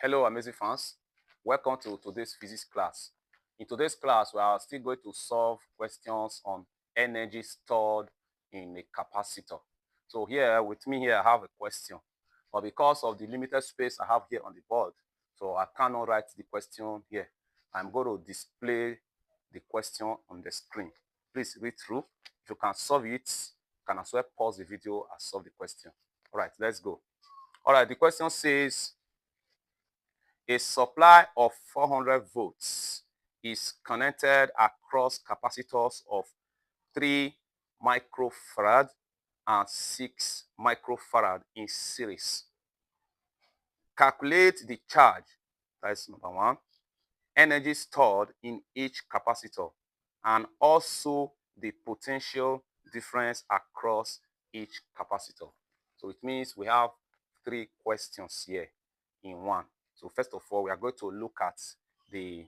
Hello, amazing fans. Welcome to today's physics class. In today's class, we are still going to solve questions on energy stored in a capacitor. So here, with me here, I have a question. But because of the limited space I have here on the board, so I cannot write the question here. I'm going to display the question on the screen. Please read through. If you can solve it, you can as well pause the video and solve the question. All right, let's go. All right, the question says, a supply of 400 volts is connected across capacitors of 3 microfarad and 6 microfarad in series. Calculate the charge, that's number one, energy stored in each capacitor, and also the potential difference across each capacitor. So it means we have 3 questions here in one. So first of all, we are going to look at the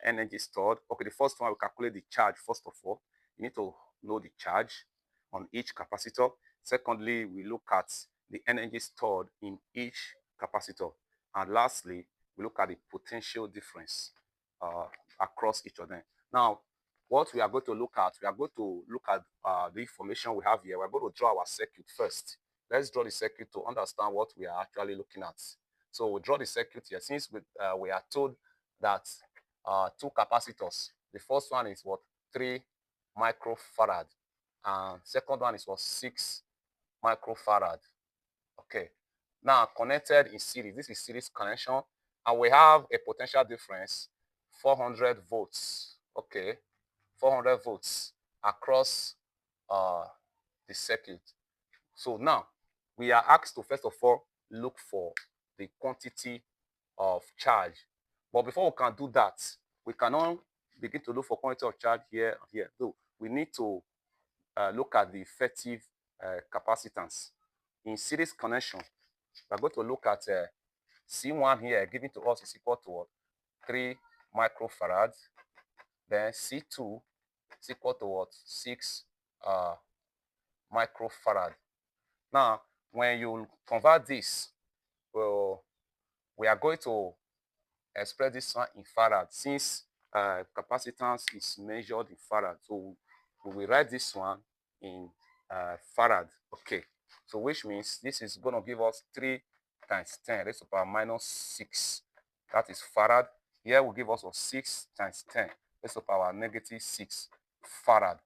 energy stored. Okay, the first one, we calculate the charge. First of all, you need to know the charge on each capacitor. Secondly, we look at the energy stored in each capacitor. And lastly, we look at the potential difference across each of them. Now, what we are going to look at, the information we have here. We're going to draw our circuit first. Let's draw the circuit to understand what we are actually looking at. So we'll draw the circuit here. Since we are told that 2 capacitors. The first one is what? 3 microfarad. And second one is what? 6 microfarad. Okay. Now connected in series. This is series connection. And we have a potential difference, 400 volts. Okay. 400 volts across the circuit. So now we are asked to first of all look for the quantity of charge. But before we can do that, we cannot begin to look for quantity of charge here and here. Though we need to look at the effective capacitance. In series connection, we're going to look at C1 here given to us is equal to what? 3 microfarads. Then C2 is equal to what? 6 microfarad. Now, when you convert this, well, we are going to express this one in farad since capacitance is measured in farad. So we will write this one in farad. Okay. So which means this is going to give us 3 times 10 raised to the power minus 6. That is farad. Here will give us 6 times 10 raised to the power negative 6 farad.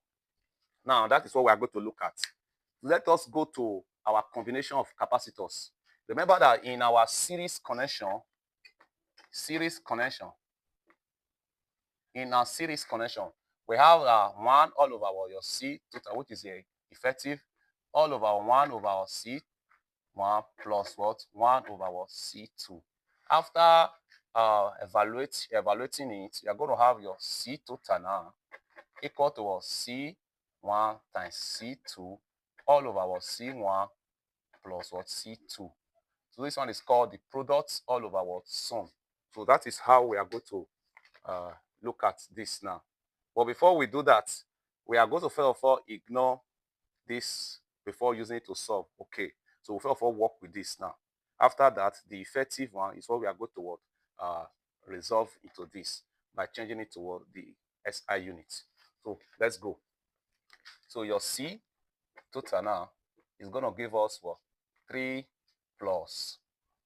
Now that is what we are going to look at. Let us go to our combination of capacitors. Remember that in our series connection, we have 1 all over your C total, which is effective, all over 1 over C1 plus what? 1 over what? C2. After evaluating it, you are going to have your C total now equal to what? C1 times C2 all over what? C1 plus what? C2. So this one is called the product all over what? Sum. So that is how we are going to look at this now. But before we do that, we are going to first of all ignore this before using it to solve. Okay. So we first of all work with this now. After that, the effective one is what we are going to resolve into this by changing it to the SI unit. So let's go. So your C total now is going to give us what? 3 plus,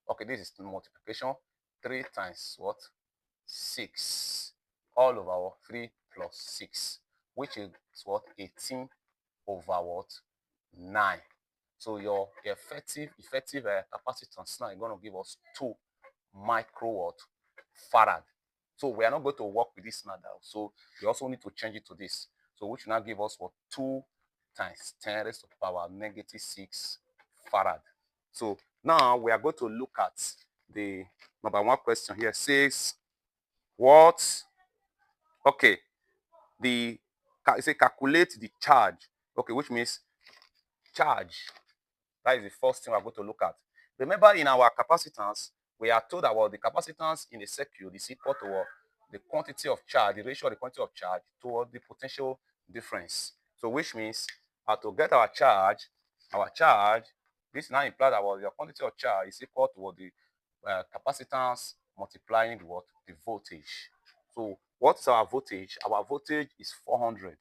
okay, this is multiplication, 3 times what? 6 all over what? 3 plus 6, which is what? 18 over what? 9. So your effective capacitance now is going to give us 2 micro farad. So we are not going to work with this now. So we also need to change it to this. So which will now give us what? 2 times 10 raised to the power negative 6 farad. So now we are going to look at the number 1 question here. It says what? Okay, it says calculate the charge. Okay, which means charge. That is the first thing we're going to look at. Remember, in our capacitance, we are told that the capacitance in a circuit is equal to the quantity of charge, the ratio of the quantity of charge toward the potential difference. So which means to get our charge, this now implies that your quantity of charge is equal to the capacitance multiplying what? The voltage. So what's our voltage? Our voltage is 400.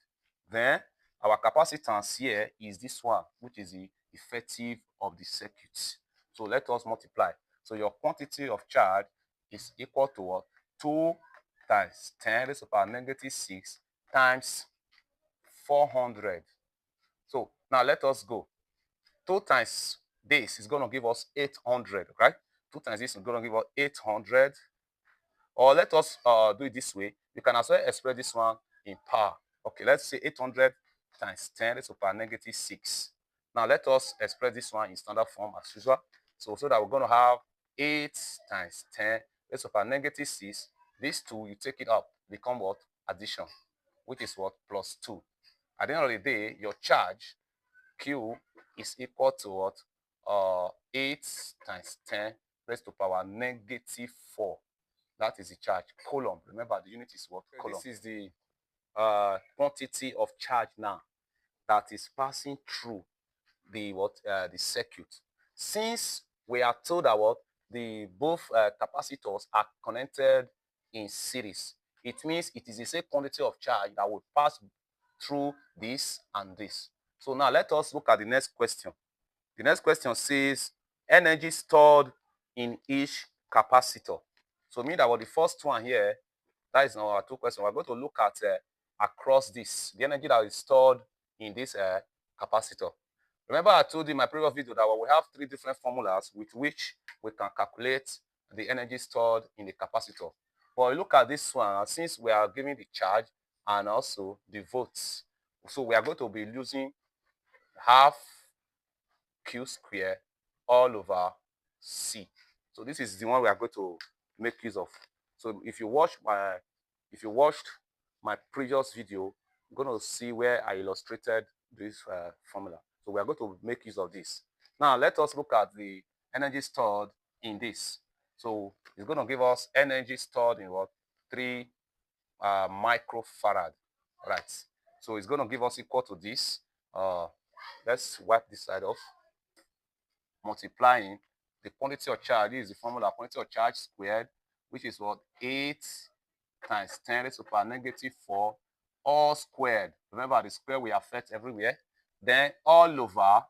Then our capacitance here is this one, which is the effective of the circuit. So let us multiply. So your quantity of charge is equal to what? 2 times 10 raised to the power negative 6 times 400. So now let us go. 2 times this is going to give us 800, right? 2 times this is going to give us 800. Or let us do it this way. You can as well express this one in power. Okay, let's say 800 times 10 raised to the power negative 6. Now let us express this one in standard form as usual. So that we're going to have 8 times 10 raised to the power negative 6. These two, you take it up, become what? Addition, which is what? Plus 2. At the end of the day, your charge Q is equal to what? 8 times 10 raised to the power negative 4. That is the charge. Coulomb. Remember, the unit is what? Coulomb. This is the quantity of charge now that is passing through the the circuit. Since we are told that what the both capacitors are connected in series, it means it is the same quantity of charge that will pass through this and this. So now let us look at the next question. The next question says energy stored in each capacitor. So mean that what the first one here, that is our two questions. We're going to look at across this, the energy that is stored in this capacitor. Remember I told you in my previous video that we have 3 different formulas with which we can calculate the energy stored in the capacitor. But look at this one, since we are giving the charge and also the volts. So we are going to be using half Q square all over C. So this is the one we are going to make use of. So if you watched my previous video, you're going to see where I illustrated this formula. So we are going to make use of this. Now let us look at the energy stored in this. So it's going to give us energy stored in what? 3 microfarad. Right. So it's going to give us equal to this. Let's wipe this side off. Multiplying the quantity of charge. This is the formula, quantity of charge squared, which is what? 8 times 10 raised to the power negative 4, all squared. Remember, the square will affect everywhere. Then all over,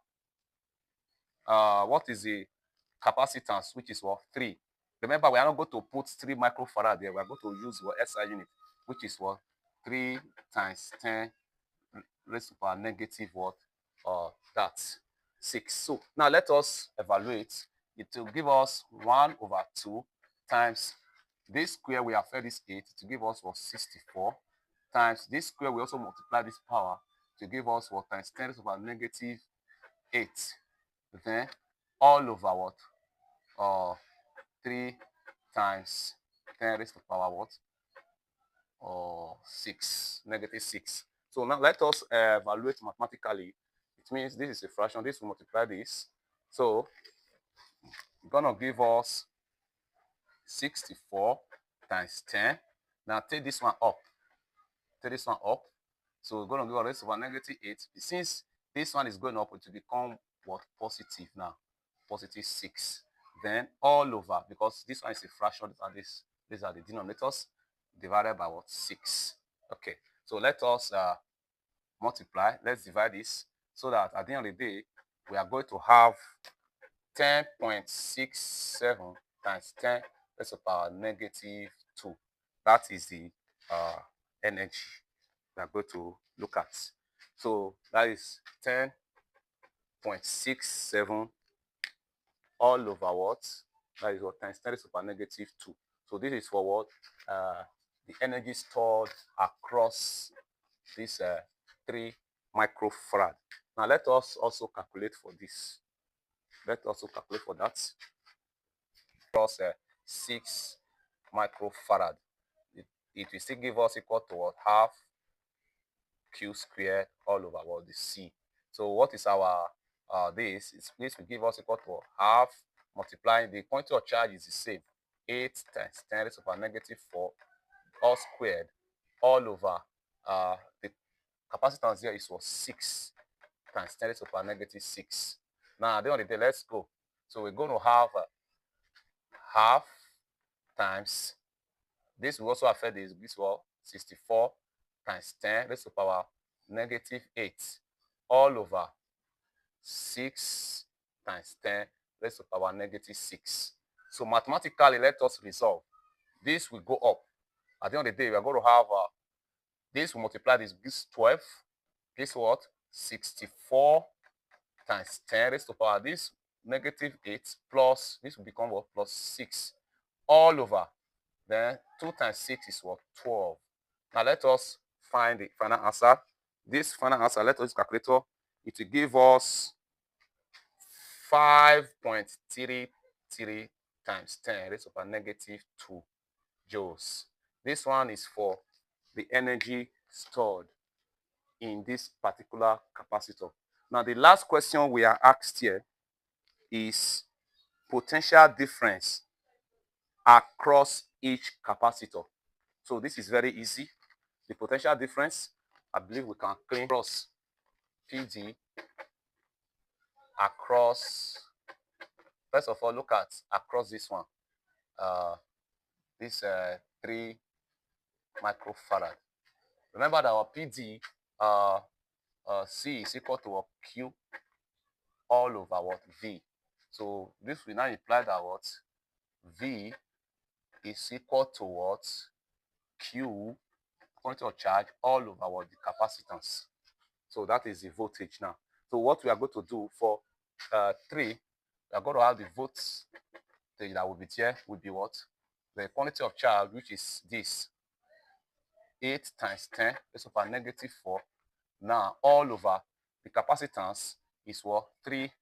what is the capacitance, which is what? 3. Remember, we are not going to put 3 microfarad there. We are going to use what? SI unit, which is what? 3 times 10 raised to the power negative what? That 6. So now let us evaluate. It will give us 1 over 2 times this square we have fed this 8 to give us what? 64 times this square we also multiply this power to give us what? Times 10 raised to the power negative 8. Then all over what? 3 times 10 raised to the power what? 6, negative 6. So now let us evaluate mathematically. It means this is a fraction. This will multiply this. So it's going to give us 64 times 10. Now take this one up. Take this one up. So we're going to give us raised to the power negative 8. Since this one is going up, it will become what? Positive now. Positive 6. Then all over, because this one is a fraction, these are the denominators, divided by what? 6. Okay. So let us multiply. Let's divide this so that at the end of the day, we are going to have 10.67 times 10 raised to the power negative 2. That is the energy we are going to look at. So that is 10.67 all over what? That is what? Times 10 raised to the power negative 2. So this is for what? The energy stored across this 3 microfarad. Now let us also calculate for this. Let's also calculate for that. Plus 6 microfarad. It will still give us equal to what? Half Q squared all over what? The C. So what is our this will give us equal to half multiplying the quantity of charge is the same. 8 times 10 raised to the power negative 4 all squared all over the capacitance here is what? 6 times 10 raised to the power negative 6. Now at the end of the day, let's go. So we're going to have half times, this will also affect this one, 64 times 10 raised to power negative 8 all over 6 times 10 raised to power negative 6. So mathematically, let us resolve. This will go up. At the end of the day, we are going to have this will multiply this 12. This what? 64 times 10 raised to power this negative 8 plus this will become what? Plus 6 all over. Then 2 times 6 is what? 12. Now let us find the final answer. This final answer, let us use calculator. It will give us 5.33 times 10 raised to power negative 2 joules. This one is for the energy stored in this particular capacitor. Now, the last question we are asked here is potential difference across each capacitor. So this is very easy. The potential difference, I believe we can claim across PD across, first of all, look at across this one, this 3 microfarad. Remember that our PD C is equal to a Q all over what? V. So this will now imply that what? V is equal to what? Q, quantity of charge, all over what? The capacitance. So that is the voltage now. So what we are going to do for 3, we are going to have the voltage that will be there will be what? The quantity of charge, which is this 8 times 10 raised to power negative 4. Now all over the capacitance is what? 3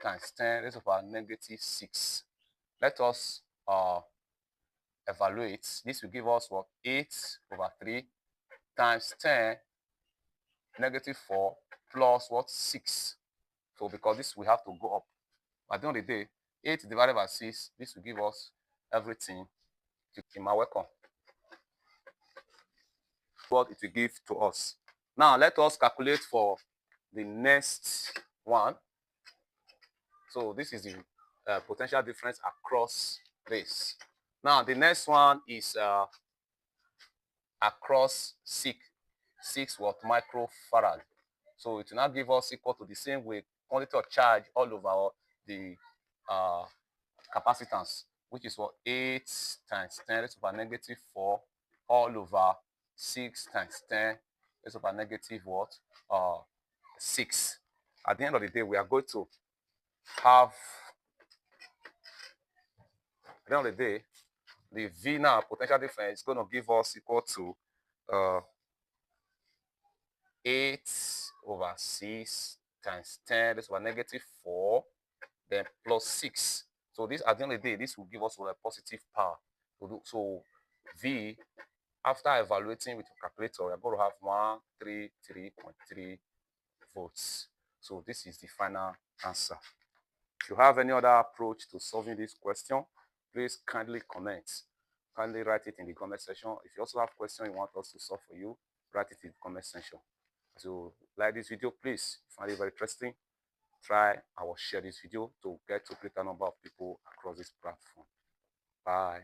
times 10 raised to power negative 6. Let us evaluate. This will give us what? 8 over 3 times 10 negative 4 plus what? 6. So because this we have to go up. At the end of the day, 8 divided by 6, this will give us everything. You are welcome. What it will give to us. Now let us calculate for the next one. So this is the potential difference across this. Now the next one is across 6 watt microfarad. So it will now give us equal to the same way quantity of charge all over the capacitance, which is what? 8 times 10 raised to the power negative 4 all over 6 times 10 raised to the power negative what? 6. At the end of the day, we are going to have, at the end of the day, the V now potential difference is going to give us equal to 8 over 6 times 10 raised to the power negative 4, then plus 6. So this, at the end of the day, this will give us a positive power. So V, after evaluating with the calculator, we're going to have 133.3 volts. So this is the final answer. If you have any other approach to solving this question, please kindly comment. Kindly write it in the comment section. If you also have questions you want us to solve for you, write it in the comment section. So like this video, please, find it very interesting. Try or share this video to get to a greater number of people across this platform. Bye.